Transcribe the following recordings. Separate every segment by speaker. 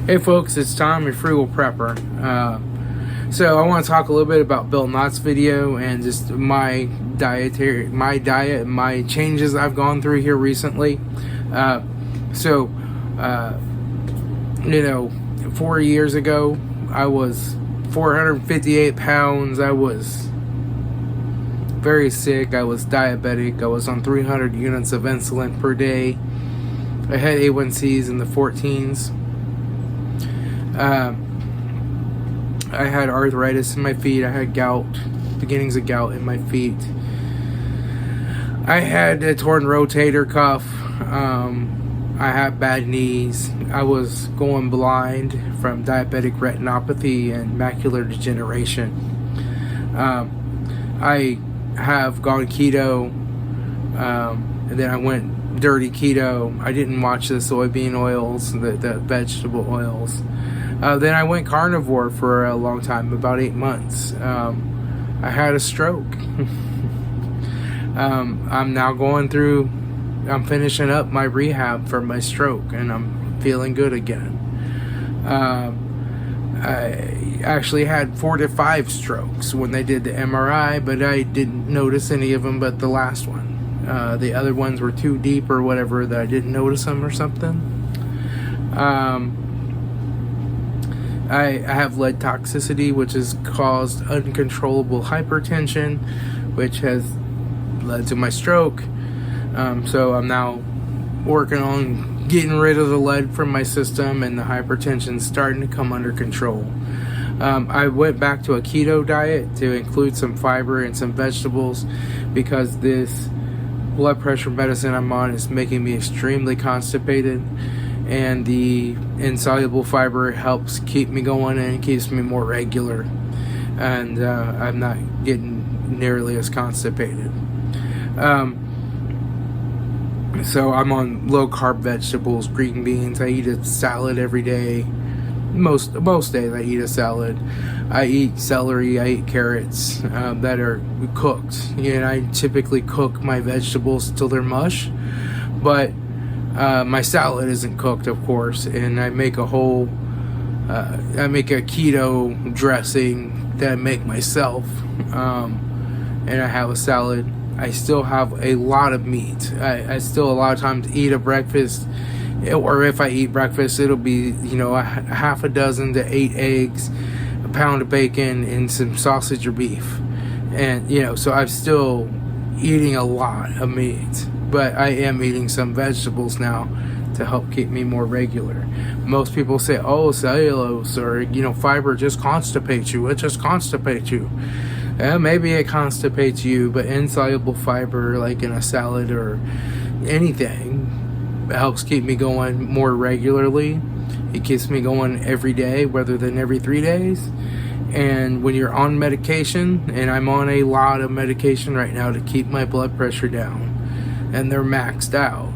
Speaker 1: Hey folks, it's Tom, your Frugal Prepper. So I want to talk a little bit about Bill Nott's video and just my diet and my changes I've gone through here recently. 4 years ago, I was 458 pounds. I was very sick. I was diabetic. I was on 300 units of insulin per day. I had A1Cs in the 14s. I had arthritis in my feet. I had gout, beginnings of gout in my feet. I had a torn rotator cuff. I had bad knees. I was going blind from diabetic retinopathy and macular degeneration. I have gone keto, and then I went dirty keto. I didn't watch the soybean oils, the vegetable oils. Then I went carnivore for a long time, about 8 months. I had a stroke. I'm now I'm finishing up my rehab for my stroke, and I'm feeling good again. I actually had 4 to 5 strokes when they did the MRI, but I didn't notice any of them but the last one. The other ones were too deep or whatever that I didn't notice them or something. I have lead toxicity, which has caused uncontrollable hypertension, which has led to my stroke. So I'm now working on getting rid of the lead from my system, and the hypertension's starting to come under control. I went back to a keto diet to include some fiber and some vegetables because this blood pressure medicine I'm on is making me extremely constipated. And the insoluble fiber helps keep me going and keeps me more regular, and I'm not getting nearly as constipated. So I'm on low carb vegetables, green beans. I eat a salad every day. Most days I eat a salad. I eat celery. I eat carrots that are cooked. And I typically cook my vegetables till they're mush, but my salad isn't cooked, of course, and I make a keto dressing that I make myself, and I have a salad. I still have a lot of meat. I still a lot of times eat a breakfast, or if I eat breakfast, it'll be, a half a dozen to 8 eggs, a pound of bacon, and some sausage or beef. And, so I'm still eating a lot of meat. But I am eating some vegetables now to help keep me more regular. Most people say, oh, cellulose or, fiber just constipates you. It just constipates you. Maybe it constipates you, but insoluble fiber, like in a salad or anything, helps keep me going more regularly. It keeps me going every day rather than every 3 days. And when you're on medication, and I'm on a lot of medication right now to keep my blood pressure down, and they're maxed out,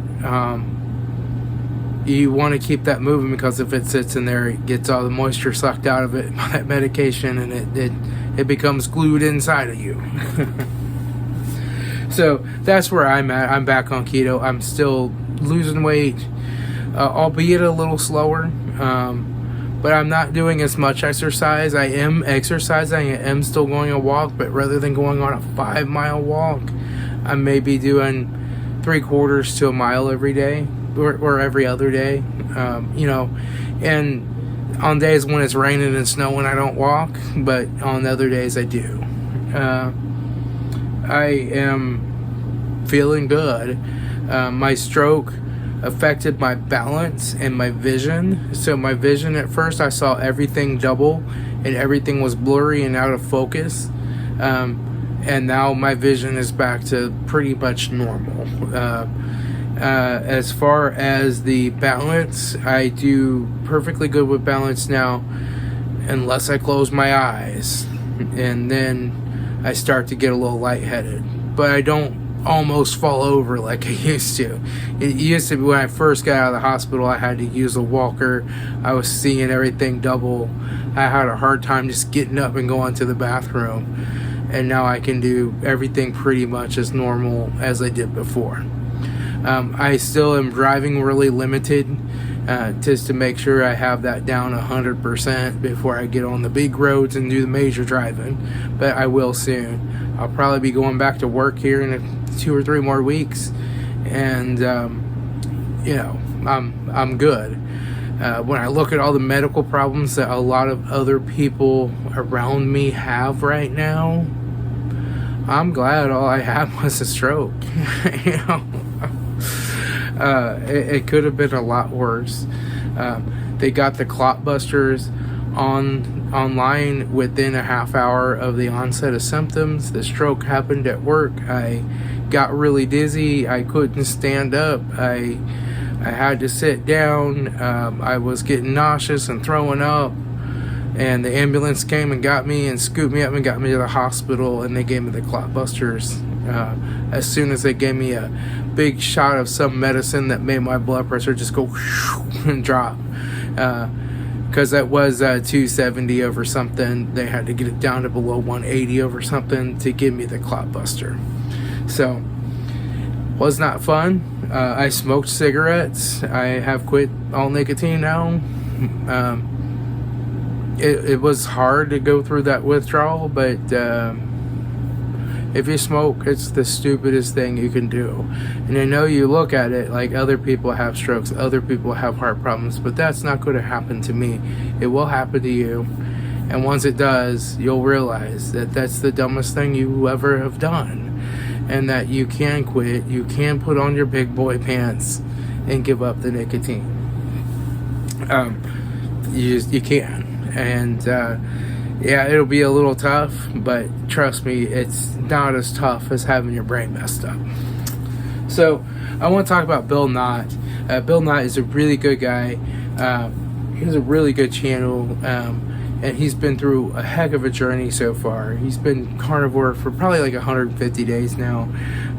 Speaker 1: you want to keep that moving, because if it sits in there, it gets all the moisture sucked out of it by that medication, and it becomes glued inside of you. So that's where I'm at. I'm back on keto. I'm still losing weight, albeit a little slower, but I'm not doing as much exercise. I am exercising. I am still going a walk, but rather than going on a 5-mile walk, I may be doing 3/4 to a mile every day, or every other day, and on days when it's raining and snowing, I don't walk, but on other days I do. I am feeling good. My stroke affected my balance and my vision. So my vision, at first I saw everything double and everything was blurry and out of focus. And now my vision is back to pretty much normal. As far as the balance, I do perfectly good with balance now, unless I close my eyes, and then I start to get a little lightheaded. But I don't almost fall over like I used to. It used to be when I first got out of the hospital, I had to use a walker. I was seeing everything double. I had a hard time just getting up and going to the bathroom. And now I can do everything pretty much as normal as I did before. I still am driving really limited. just to make sure I have that down 100% before I get on the big roads and do the major driving. But I will soon. I'll probably be going back to work here in 2 or 3 more weeks, and I'm good. When I look at all the medical problems that a lot of other people around me have right now, I'm glad all I had was a stroke. It could have been a lot worse. They got the clot busters online within a half hour of the onset of symptoms. The stroke happened at work. I got really dizzy. I couldn't stand up. I had to sit down. I was getting nauseous and throwing up, and the ambulance came and got me and scooped me up and got me to the hospital, and they gave me the clot busters. As soon as they gave me a big shot of some medicine that made my blood pressure just go and drop, because that was 270 over something. They had to get it down to below 180 over something to give me the clot buster. So, was not fun. I smoked cigarettes. I have quit all nicotine now. It was hard to go through that withdrawal, but if you smoke, it's the stupidest thing you can do. And I know you look at it like other people have strokes, other people have heart problems, but that's not going to happen to me. It will happen to you. And once it does, you'll realize that that's the dumbest thing you ever have done. And that you can quit, you can put on your big boy pants and give up the nicotine. You can. And yeah, it'll be a little tough, but trust me, it's not as tough as having your brain messed up. So I want to talk about Bill Nott. Bill Nott is a really good guy. He has a really good channel, and he's been through a heck of a journey so far. He's been carnivore for probably like 150 days now,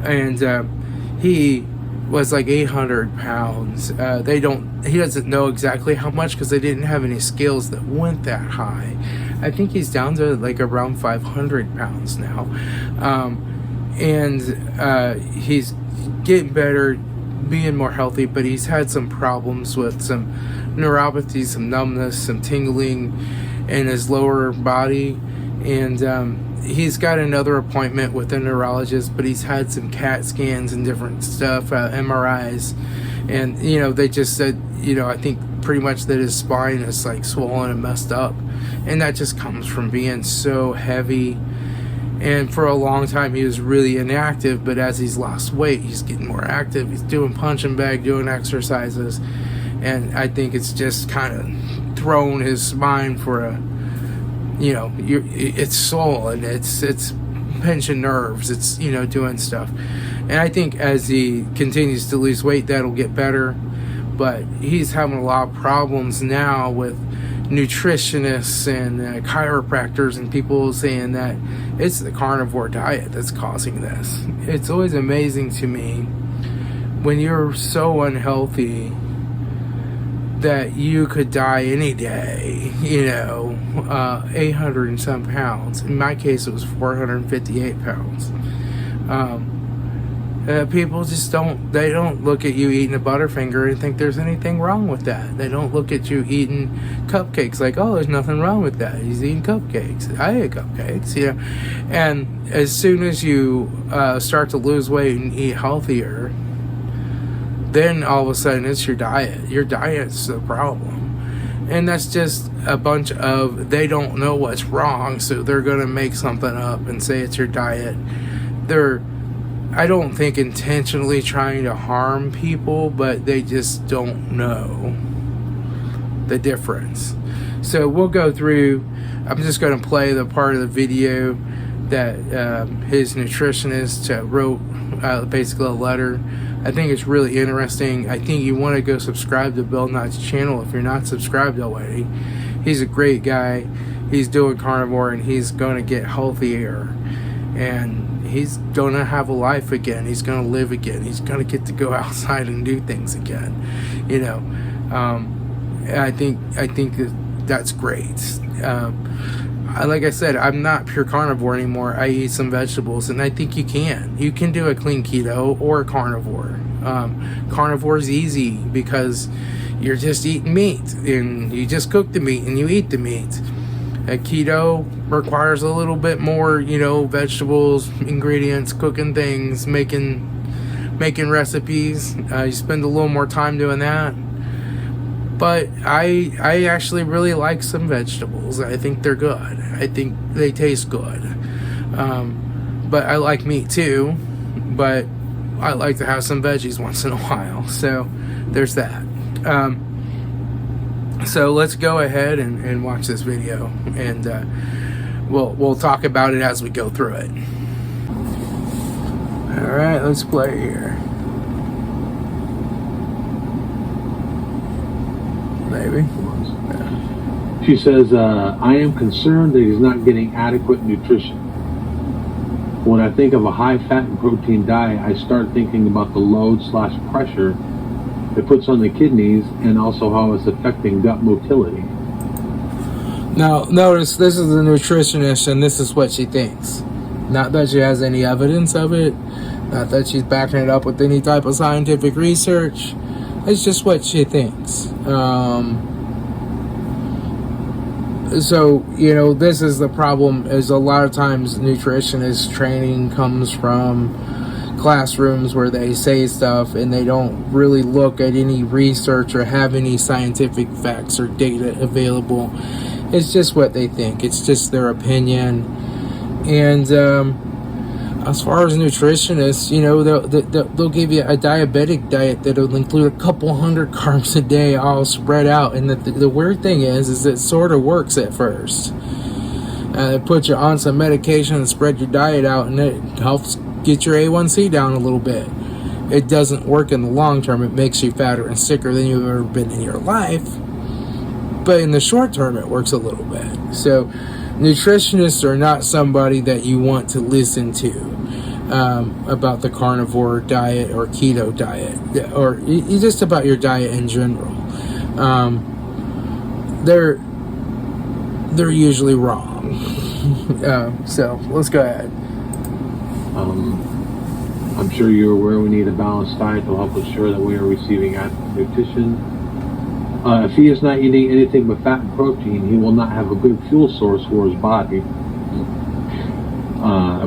Speaker 1: and he was like 800 pounds. He doesn't know exactly how much because they didn't have any scales that went that high. I think he's down to like around 500 pounds now. And he's getting better, being more healthy, but he's had some problems with some neuropathy, some numbness, some tingling in his lower body. And he's got another appointment with a neurologist, but he's had some CAT scans and different stuff, MRIs, and they just said, I think pretty much that his spine is like swollen and messed up, and that just comes from being so heavy. And for a long time he was really inactive, but as he's lost weight, he's getting more active. He's doing punching bag, doing exercises, and I think it's just kind of thrown his spine for a it's swollen, it's pinching nerves, it's doing stuff. And I think as he continues to lose weight, that'll get better. But he's having a lot of problems now with nutritionists and chiropractors and people saying that it's the carnivore diet that's causing this. It's always amazing to me when you're so unhealthy that you could die any day, 800 and some pounds. In my case, it was 458 pounds. People just don't look at you eating a Butterfinger and think there's anything wrong with that. They don't look at you eating cupcakes like, oh, there's nothing wrong with that. He's eating cupcakes. I ate cupcakes, And as soon as you start to lose weight and eat healthier, then all of a sudden it's your diet. Your diet's the problem. And that's just a bunch of, they don't know what's wrong, so they're going to make something up and say it's your diet. They're, I don't think intentionally trying to harm people, but they just don't know the difference. So we'll go through, I'm just going to play the part of the video that his nutritionist wrote, basically a letter. I think it's really interesting. I think you want to go subscribe to Bill Nott's channel if you're not subscribed already. He's a great guy. He's doing carnivore and he's going to get healthier. And he's going to have a life again. He's going to live again. He's going to get to go outside and do things again. I think that's great. Like I said, I'm not pure carnivore anymore. I eat some vegetables, and I think you can do a clean keto or carnivore. Carnivore is easy because you're just eating meat, and you just cook the meat and you eat the meat. Keto requires a little bit more, vegetables, ingredients, cooking things, making recipes. You spend a little more time doing that. But I actually really like some vegetables. I think they're good. I think they taste good. But I like meat too. But I like to have some veggies once in a while. So there's that. So let's go ahead and watch this video, and we'll talk about it as we go through it. All right, let's play here. Maybe. Yeah.
Speaker 2: She says, I am concerned that he's not getting adequate nutrition. When I think of a high-fat and protein diet, I start thinking about the load/pressure it puts on the kidneys, and also how it's affecting gut motility.
Speaker 1: Now, notice this is a nutritionist, and this is what she thinks. Not that she has any evidence of it, not that she's backing it up with any type of scientific research. It's just what she thinks. So, this is the problem, is a lot of times nutritionist training comes from classrooms where they say stuff and they don't really look at any research or have any scientific facts or data available. It's just what they think. It's just their opinion. And as far as nutritionists, they'll give you a diabetic diet that'll include a couple hundred carbs a day all spread out. And the weird thing is it sort of works at first. They put you on some medication and spread your diet out, and it helps get your A1C down a little bit. It doesn't work in the long term. It makes you fatter and sicker than you've ever been in your life. But in the short term, it works a little bit. So nutritionists are not somebody that you want to listen to about the carnivore diet or keto diet, or just about your diet in general. They're usually wrong. So let's go ahead.
Speaker 2: I'm sure you're aware we need a balanced diet to help ensure that we are receiving adequate nutrition. If he is not eating anything but fat and protein, he will not have a good fuel source for his body.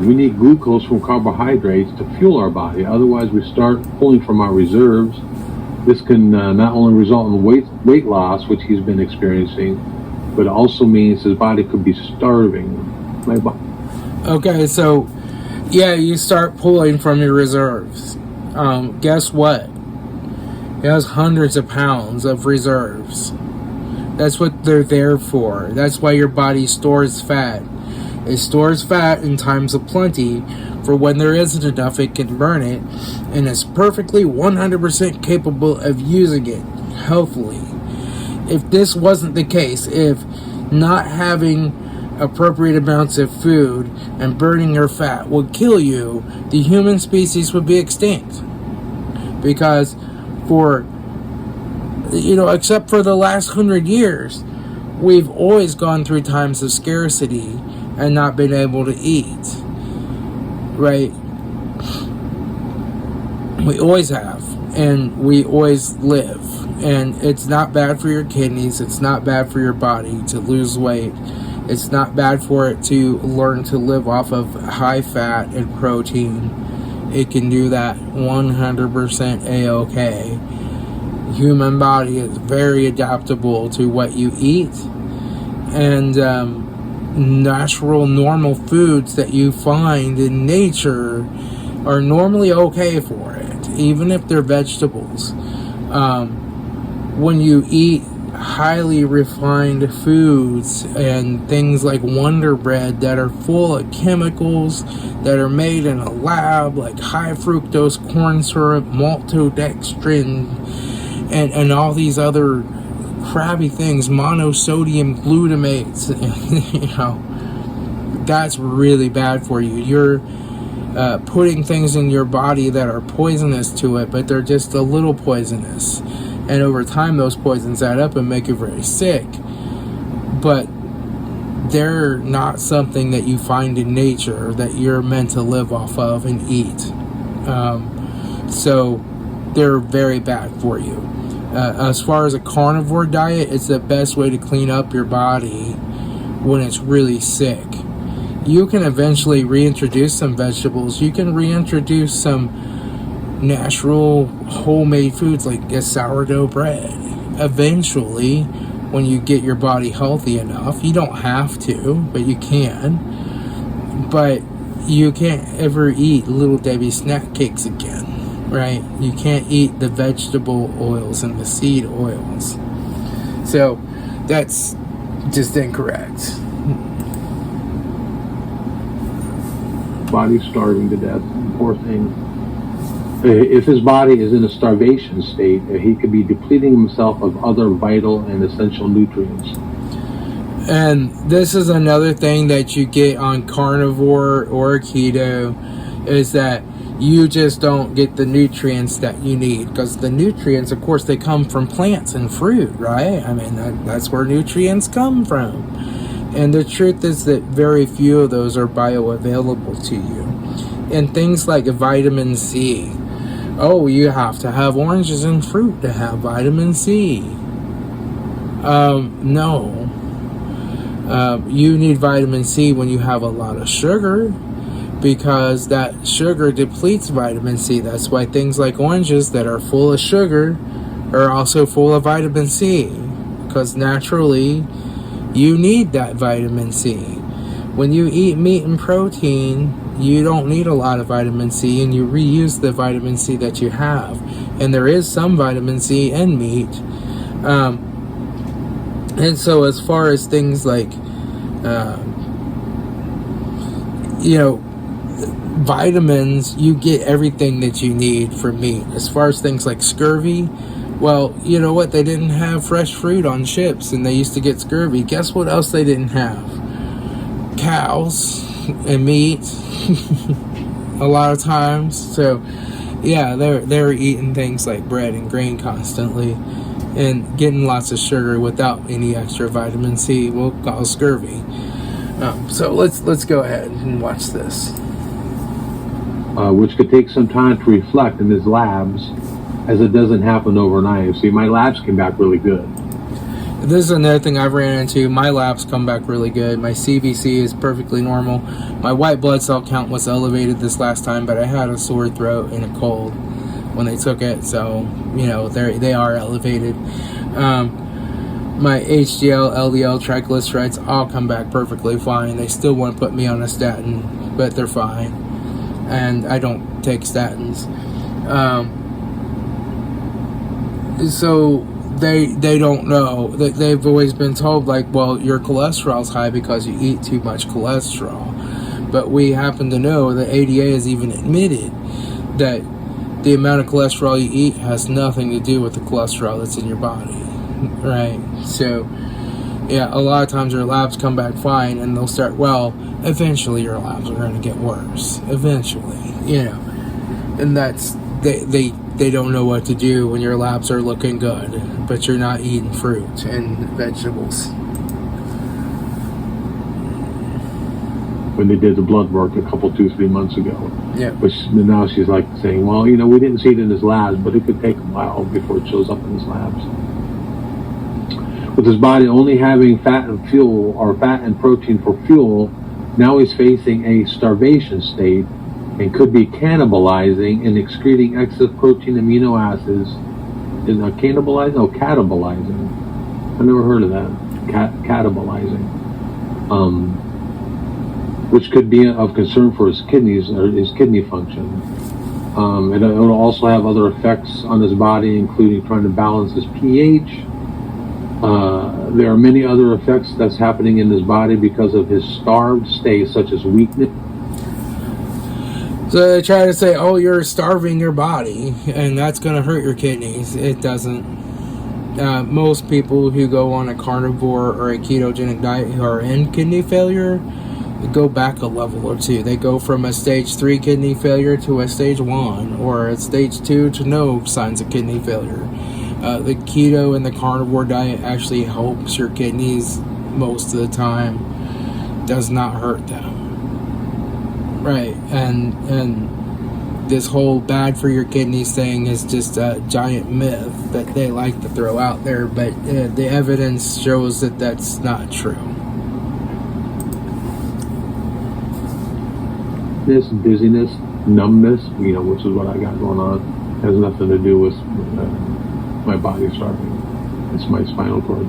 Speaker 2: We need glucose from carbohydrates to fuel our body. Otherwise, we start pulling from our reserves. This can not only result in weight loss, which he's been experiencing, but it also means his body could be starving.
Speaker 1: Okay, so yeah, you start pulling from your reserves. Guess what? It has hundreds of pounds of reserves. That's what they're there for. That's why your body stores fat. It stores fat in times of plenty for when there isn't enough, it can burn it, and it's perfectly 100% capable of using it healthily. If this wasn't the case, if not having appropriate amounts of food and burning your fat would kill you, the human species would be extinct. Because except for the last 100 years, we've always gone through times of scarcity and not been able to eat. Right? We always have. And we always live. And it's not bad for your kidneys. It's not bad for your body to lose weight. It's not bad for it to learn to live off of high fat and protein. It can do that 100% A-okay. Human body is very adaptable to what you eat. And natural, normal foods that you find in nature are normally okay for it, even if they're vegetables. When you eat highly refined foods and things like Wonder Bread that are full of chemicals that are made in a lab, like high fructose corn syrup, maltodextrin, and all these other crappy things, monosodium glutamates, that's really bad for you. You're putting things in your body that are poisonous to it, but they're just a little poisonous. And over time, those poisons add up and make you very sick. But they're not something that you find in nature that you're meant to live off of and eat. So they're very bad for you. As far as a carnivore diet, it's the best way to clean up your body when it's really sick. You can eventually reintroduce some vegetables. You can reintroduce some natural homemade foods like a sourdough bread. Eventually, when you get your body healthy enough, you don't have to, but you can. But you can't ever eat Little Debbie snack cakes again, right? You can't eat the vegetable oils and the seed oils. So that's just incorrect.
Speaker 2: Body's starving to death. Poor thing. If his body is in a starvation state, he could be depleting himself of other vital and essential nutrients.
Speaker 1: And this is another thing that you get on carnivore or keto, is that you just don't get the nutrients that you need, because the nutrients, of course, they come from plants and fruit, right? I mean, that's where nutrients come from. And the truth is that very few of those are bioavailable to you. And things like vitamin C. Oh, you have to have oranges and fruit to have vitamin C. No. You need vitamin C when you have a lot of sugar, because that sugar depletes vitamin C. That's why things like oranges that are full of sugar are also full of vitamin C, because naturally you need that vitamin C. When you eat meat and protein, you don't need a lot of vitamin C, and you reuse the vitamin C that you have. And there is some vitamin C in meat. And so as far as things like, vitamins, you get everything that you need from meat. As far as things like scurvy, well, you know what? They didn't have fresh fruit on ships, and they used to get scurvy. Guess what else they didn't have? Cows and meat a lot of times. So yeah, they're eating things like bread and grain constantly, and getting lots of sugar without any extra vitamin C will cause scurvy. So let's go ahead and watch this.
Speaker 2: Which could take some time to reflect in his labs, as it doesn't happen overnight. See, my labs came back really good.
Speaker 1: This is another thing I've ran into. My labs come back really good. My CBC is perfectly normal. My white blood cell count was elevated this last time, but I had a sore throat and a cold when they took it, so they are elevated. My HDL, LDL, triglycerides all come back perfectly fine. They still want to put me on a statin, but they're fine, and I don't take statins. So they don't know. They've always been told, like, well, your cholesterol's high because you eat too much cholesterol. But we happen to know that ADA has even admitted that the amount of cholesterol you eat has nothing to do with the cholesterol that's in your body, right? So, yeah, a lot of times your labs come back fine, and they'll start, well, eventually your labs are going to get worse. Eventually, And that's, they don't know what to do when your labs are looking good, but you're not eating fruit and vegetables.
Speaker 2: When they did the blood work a couple, 2-3 months ago.
Speaker 1: Yeah.
Speaker 2: Which now she's like saying, well, we didn't see it in his labs, but it could take a while before it shows up in his labs. With his body only having fat and fuel, or fat and protein for fuel, now he's facing a starvation state and could be cannibalizing and excreting excess protein amino acids. Is it cannibalizing? Oh, catabolizing. I've never heard of that. Catabolizing. Which could be of concern for his kidneys or his kidney function. And it will also have other effects on his body, including trying to balance his pH. There are many other effects that's happening in his body because of his starved state, such as weakness.
Speaker 1: So they try to say, oh, you're starving your body, and that's going to hurt your kidneys. It doesn't. Most people who go on a carnivore or a ketogenic diet who are in kidney failure go back a level or two. They go from a stage 3 kidney failure to a stage 1, or a stage 2 to no signs of kidney failure. The keto and the carnivore diet actually helps your kidneys most of the time. Does not hurt them. Right, and this whole bad for your kidneys thing is just a giant myth that they like to throw out there, but the evidence shows that that's not true.
Speaker 2: This dizziness, numbness, which is what I got going on, has nothing to do with my body starving. It's my spinal cord,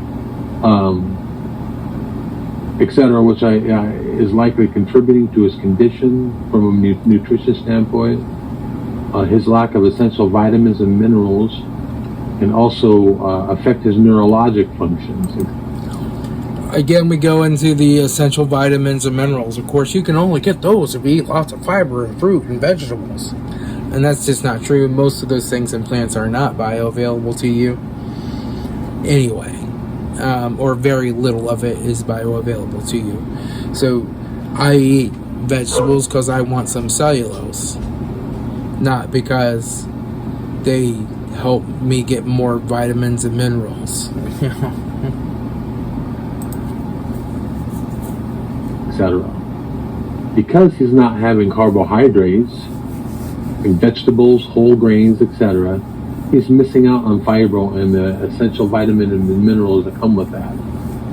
Speaker 2: etc., which is likely contributing to his condition from a nutrition standpoint. His lack of essential vitamins and minerals can also affect his neurologic functions.
Speaker 1: Again, we go into the essential vitamins and minerals. Of course, you can only get those if you eat lots of fiber and fruit and vegetables. And that's just not true. Most of those things in plants are not bioavailable to you anyway. Or very little of it is bioavailable to you. So I eat vegetables because I want some cellulose, not because they help me get more vitamins and minerals.
Speaker 2: Etc. Because he's not having carbohydrates, vegetables, whole grains, etc., he's missing out on fiber and the essential vitamin and the minerals that come with that.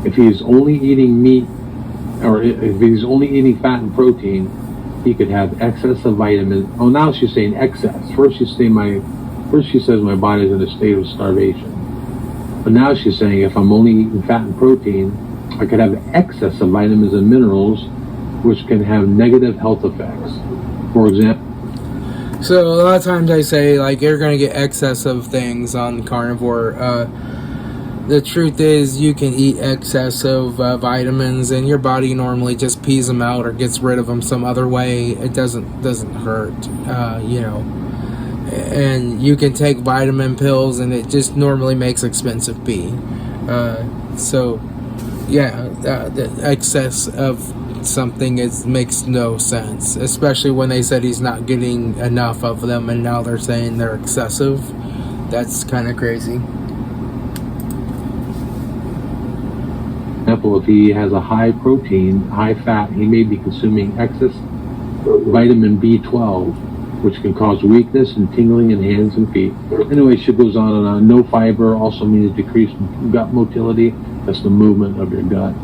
Speaker 2: If he's only eating meat, or if he's only eating fat and protein, he could have excess of vitamins. Oh, now she's saying excess. First she says my body's in a state of starvation. But now she's saying if I'm only eating fat and protein, I could have excess of vitamins and minerals, which can have negative health effects. For example,
Speaker 1: so a lot of times I say, like, you're going to get excess of things on carnivore. The truth is you can eat excess of vitamins, and your body normally just pees them out or gets rid of them some other way. It doesn't hurt, and you can take vitamin pills, and it just normally makes expensive pee. The excess of something makes no sense, especially when they said he's not getting enough of them and now they're saying they're excessive. That's kind of crazy.
Speaker 2: If he has a high protein, high fat, he may be consuming excess vitamin B12, which can cause weakness and tingling in hands and feet. Anyway, she goes on and on. No fiber also means decreased gut motility. That's the movement of your gut.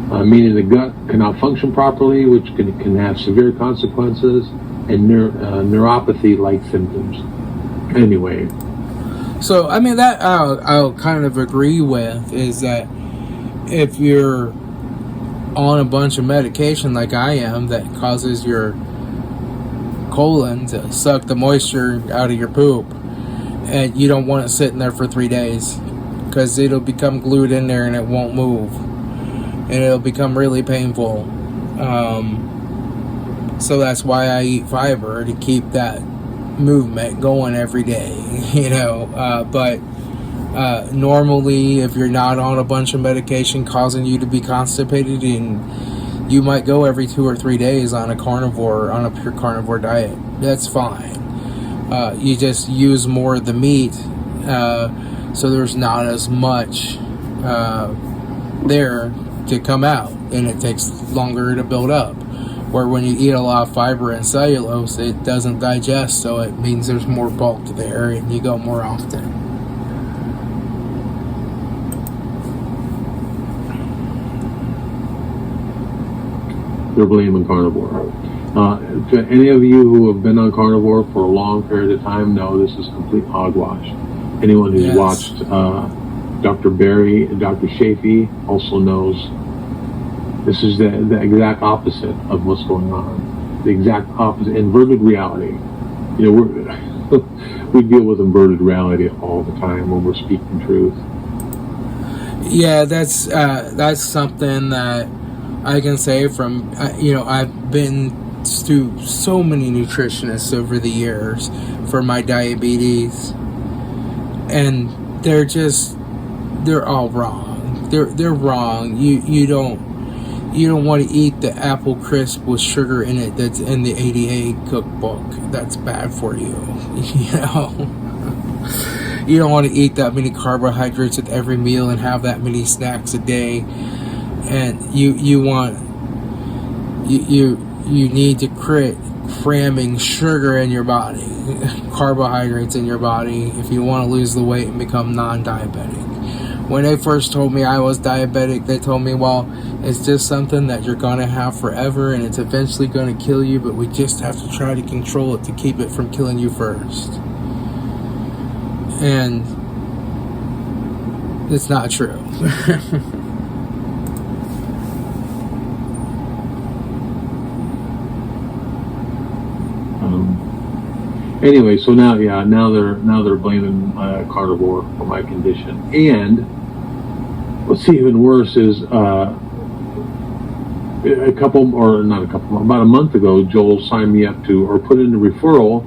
Speaker 2: Meaning the gut cannot function properly, which can have severe consequences, and neuropathy-like symptoms. Anyway.
Speaker 1: So, I mean, that I'll kind of agree with, is that if you're on a bunch of medication like I am that causes your colon to suck the moisture out of your poop, and you don't want it sitting there for 3 days, because it'll become glued in there and it won't move. And it'll become really painful. So that's why I eat fiber, to keep that movement going every day, but normally if you're not on a bunch of medication causing you to be constipated, and you might go every 2 or 3 days on a pure carnivore diet, that's fine. You just use more of the meat, so there's not as much there to come out, and it takes longer to build up. Where when you eat a lot of fiber and cellulose, it doesn't digest, so it means there's more bulk there and you go more often.
Speaker 2: They're blaming carnivore. To any of you who have been on carnivore for a long period of time know this is complete hogwash. Anyone who's watched Dr. Berry and Dr. Shafee also knows this is the exact opposite of what's going on. The exact opposite. Inverted reality. We deal with inverted reality all the time when we're speaking truth.
Speaker 1: Yeah, that's something that I can say from, I've been to so many nutritionists over the years for my diabetes, and they're all wrong. They're wrong. You don't want to eat the apple crisp with sugar in it that's in the ADA cookbook. That's bad for you. You don't want to eat that many carbohydrates at every meal and have that many snacks a day. And you you need to quit cramming sugar in your body, carbohydrates in your body, if you want to lose the weight and become non-diabetic. When they first told me I was diabetic, they told me, well, it's just something that you're going to have forever and it's eventually going to kill you, but we just have to try to control it to keep it from killing you first. And it's not true.
Speaker 2: Anyway, so now they're blaming Carnivore for my condition. And what's even worse is about a month ago, Joel signed me up to, or put in a referral,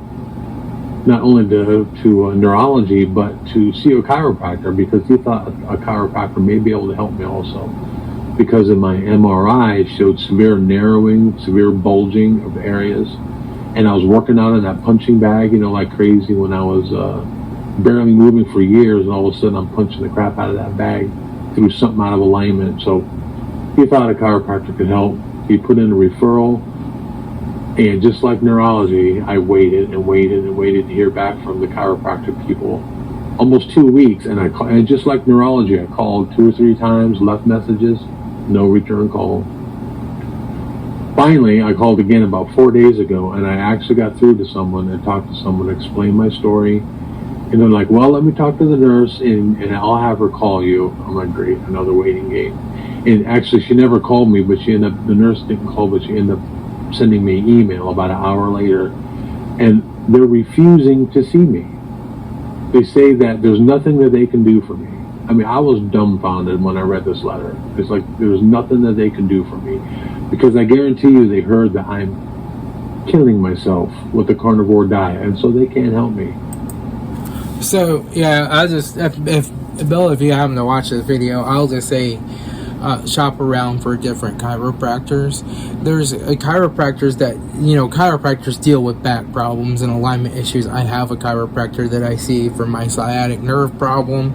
Speaker 2: not only to neurology, but to see a chiropractor, because he thought a chiropractor may be able to help me also. Because of my MRI showed severe narrowing, severe bulging of areas. And I was working out in that punching bag, like crazy, when I was barely moving for years, and all of a sudden I'm punching the crap out of that bag, threw something out of alignment. So he thought a chiropractor could help. He put in a referral, and just like neurology, I waited and waited and waited to hear back from the chiropractic people. Almost 2 weeks, and just like neurology, I called 2 or 3 times, left messages, no return call. Finally, I called again about 4 days ago, and I actually got through to someone and talked to someone, explained my story. And they're like, well, let me talk to the nurse, and I'll have her call you. I'm like, great, another waiting game. And actually, she never called me, but the nurse didn't call, but she ended up sending me an email about an hour later. And they're refusing to see me. They say that there's nothing that they can do for me. I mean, I was dumbfounded when I read this letter. It's like there's nothing that they can do for me. Because I guarantee you they heard that I'm killing myself with the carnivore diet, and so they can't help me.
Speaker 1: So, yeah, if Bill, if you happen to watch this video, I'll just say shop around for different chiropractors. There's chiropractors that, chiropractors deal with back problems and alignment issues. I have a chiropractor that I see for my sciatic nerve problem.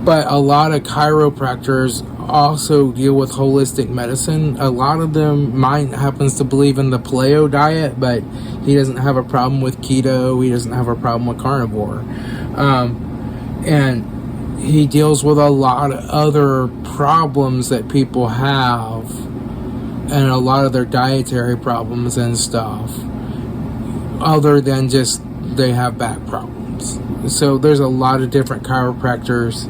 Speaker 1: But a lot of chiropractors also deal with holistic medicine. A lot of them, mine happens to believe in the paleo diet, but he doesn't have a problem with keto. He doesn't have a problem with carnivore. And he deals with a lot of other problems that people have, and a lot of their dietary problems and stuff, other than just they have back problems. So there's a lot of different chiropractors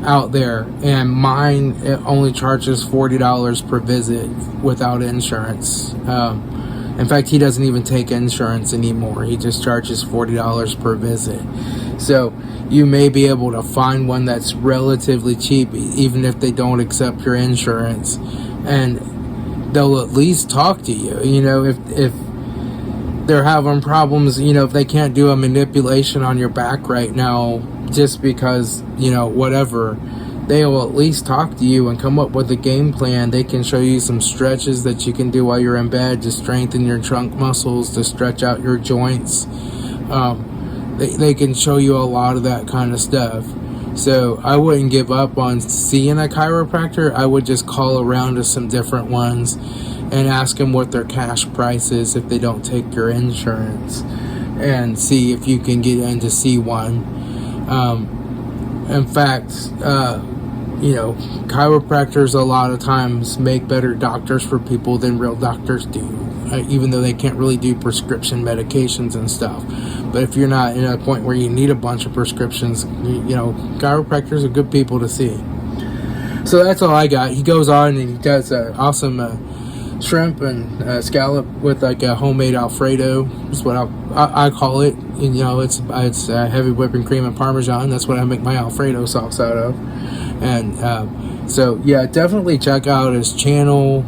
Speaker 1: out there, and mine, it only charges $40 per visit without insurance. In fact, he doesn't even take insurance anymore. He just charges $40 per visit. So you may be able to find one that's relatively cheap, even if they don't accept your insurance, and they'll at least talk to you. If they're having problems, if they can't do a manipulation on your back right now, just because, whatever, they will at least talk to you and come up with a game plan. They can show you some stretches that you can do while you're in bed to strengthen your trunk muscles, to stretch out your joints. They can show you a lot of that kind of stuff. So I wouldn't give up on seeing a chiropractor. I would just call around to some different ones and ask them what their cash price is if they don't take your insurance, and see if you can get in to see one. In fact, chiropractors a lot of times make better doctors for people than real doctors do, even though they can't really do prescription medications and stuff. But if you're not in a point where you need a bunch of prescriptions, chiropractors are good people to see. So that's all I got. He goes on and he does awesome shrimp and scallop with like a homemade Alfredo. That's what I call it. And, it's heavy whipping cream and Parmesan. That's what I make my Alfredo sauce out of. And so yeah, definitely check out his channel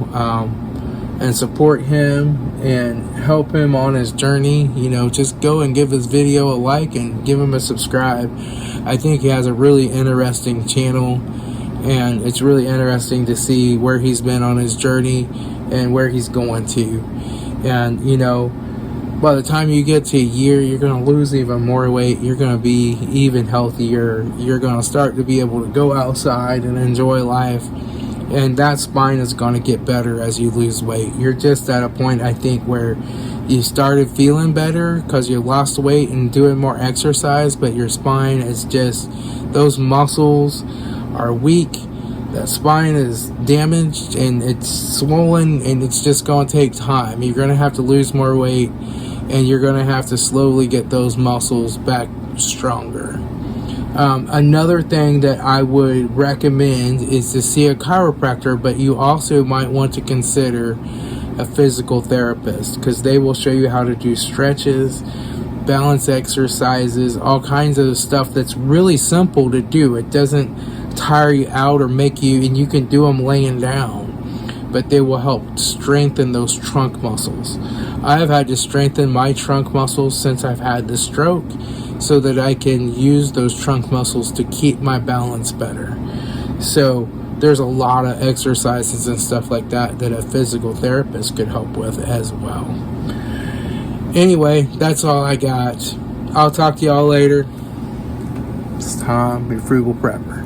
Speaker 1: and support him and help him on his journey. Just go and give his video a like and give him a subscribe. I think he has a really interesting channel, and it's really interesting to see where he's been on his journey and where he's going to. And by the time you get to a year, you're going to lose even more weight. You're going to be even healthier. You're going to start to be able to go outside and enjoy life And that spine is going to get better as you lose weight. You're just at a point, I think, where you started feeling better because you lost weight and doing more exercise, but your spine is just, those muscles are weak. That spine is damaged and it's swollen, and it's just going to take time. You're going to have to lose more weight, and you're going to have to slowly get those muscles back stronger. Another thing that I would recommend is to see a chiropractor, but you also might want to consider a physical therapist, because they will show you how to do stretches, balance exercises, all kinds of stuff that's really simple to do. It doesn't tire you out or make you, and you can do them laying down, but they will help strengthen those trunk muscles. I have had to strengthen my trunk muscles since I've had the stroke, so that I can use those trunk muscles to keep my balance better. So there's a lot of exercises and stuff like that that a physical therapist could help with as well. Anyway, that's all I got. I'll talk to y'all later. It's Tom, your Frugal Prepper.